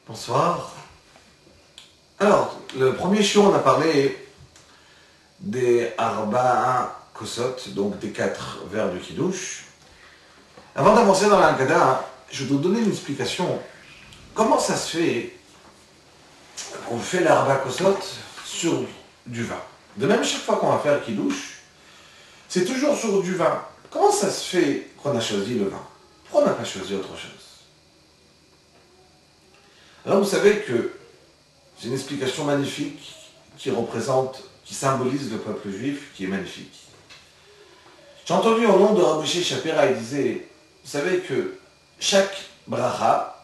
Bonsoir. Alors, le premier show, on a parlé des Arba'a Kosot, donc des 4 verres de Kiddush. Avant d'avancer dans l'Haggadah, je vais vous donner une explication. Comment ça se fait qu'on fait l'Arba'a Kosot sur du vin? De même, chaque fois qu'on va faire Kiddush, c'est toujours sur du vin. Comment ça se fait qu'on a choisi le vin? Pourquoi on n'a pas choisi autre chose? Alors vous savez que j'ai une explication magnifique qui symbolise le peuple juif, qui est magnifique. J'ai entendu au nom de Rabbi Moshe Shapira, il disait, vous savez que chaque bracha,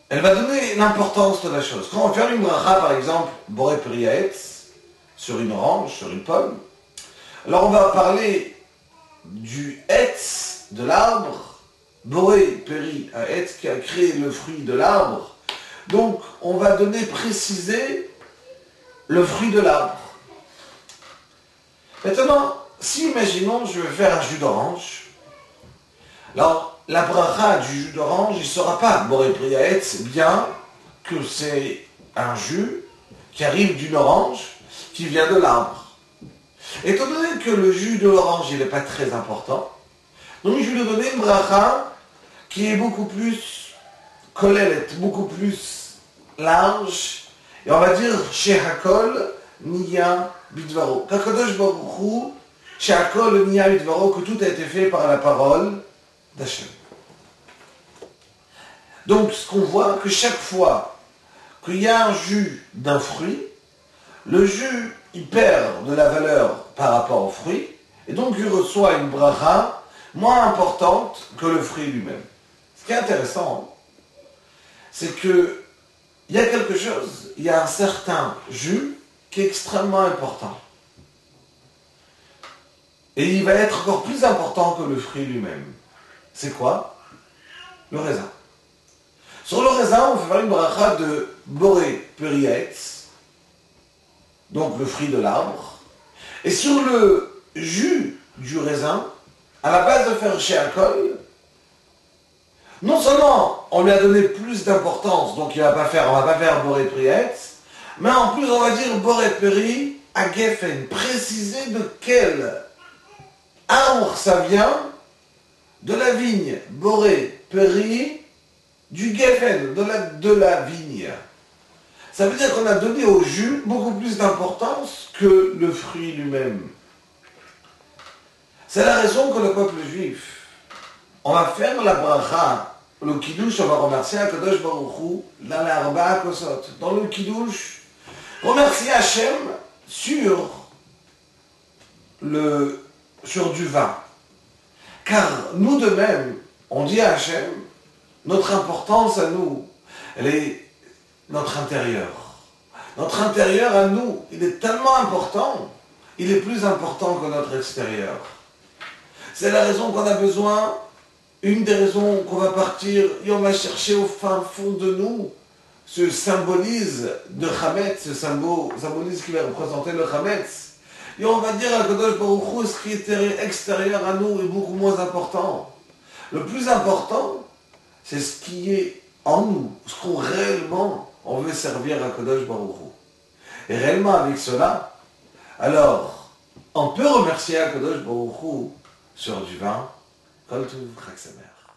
elle va donner l'importance de la chose. Quand on va faire une bracha, par exemple, Boré Peri Haetz, sur une orange, sur une pomme, alors on va parler du Etz, de l'arbre, Boré Peri Haetz, qui a créé le fruit de l'arbre. Donc, on va préciser le fruit de l'arbre. Maintenant, si, imaginons, je vais faire un jus d'orange, alors, la bracha du jus d'orange, il ne sera pas Boré Peri Haetz, bien que c'est un jus qui arrive d'une orange qui vient de l'arbre. Étant donné que le jus de l'orange, il n'est pas très important, donc je vais lui donner une bracha qui est beaucoup plus kolelette, beaucoup plus large, et on va dire Shehakol Niya Bidvaro. Kakadosh Baruch Hu, Shehakol Niya Bidvaro, que tout a été fait par la parole d'Hachem. Donc, ce qu'on voit, que chaque fois qu'il y a un jus d'un fruit, le jus, il perd de la valeur par rapport au fruit, et donc il reçoit une bracha moins importante que le fruit lui-même. Ce qui est intéressant, c'est que il y a quelque chose, il y a un certain jus qui est extrêmement important. Et il va être encore plus important que le fruit lui-même. C'est quoi? Le raisin. Sur le raisin, on va faire une bracha de Boré Peri Haetz, donc le fruit de l'arbre. Et sur le jus du raisin, à la base de faire Shehakol, non seulement on lui a donné plus d'importance, donc on va pas faire Boré Peri Haetz, mais en plus on va dire Boré Peri Hagefen, préciser de quel arbre ça vient, de la vigne, Boré Peri, du Gefen, de la vigne. Ça veut dire qu'on a donné au jus beaucoup plus d'importance que le fruit lui-même. C'est la raison que le peuple juif, on va faire la bracha, le kiddush, on va remercier Akadosh Baruch Hu, dans l'Arba'a Kosot. Dans le kiddush, remercier Hachem sur du vin. Car nous de même, on dit à Hachem, notre importance à nous, elle est notre intérieur. Notre intérieur à nous, il est tellement important, il est plus important que notre extérieur. C'est la raison qu'on a besoin, une des raisons qu'on va partir et on va chercher au fin fond de nous ce symbolise de Chametz, ce symbolise qui va représenter le Chametz. Et on va dire à Kadosh Baruch Hu, ce qui est extérieur à nous est beaucoup moins important. Le plus important, c'est ce qui est en nous, ce qu'on réellement on veut servir à Kadosh Baruch Hu. Et réellement avec cela, alors on peut remercier à Kadosh Baruch Hu sur du vin, Kol Tov Chag Sameach.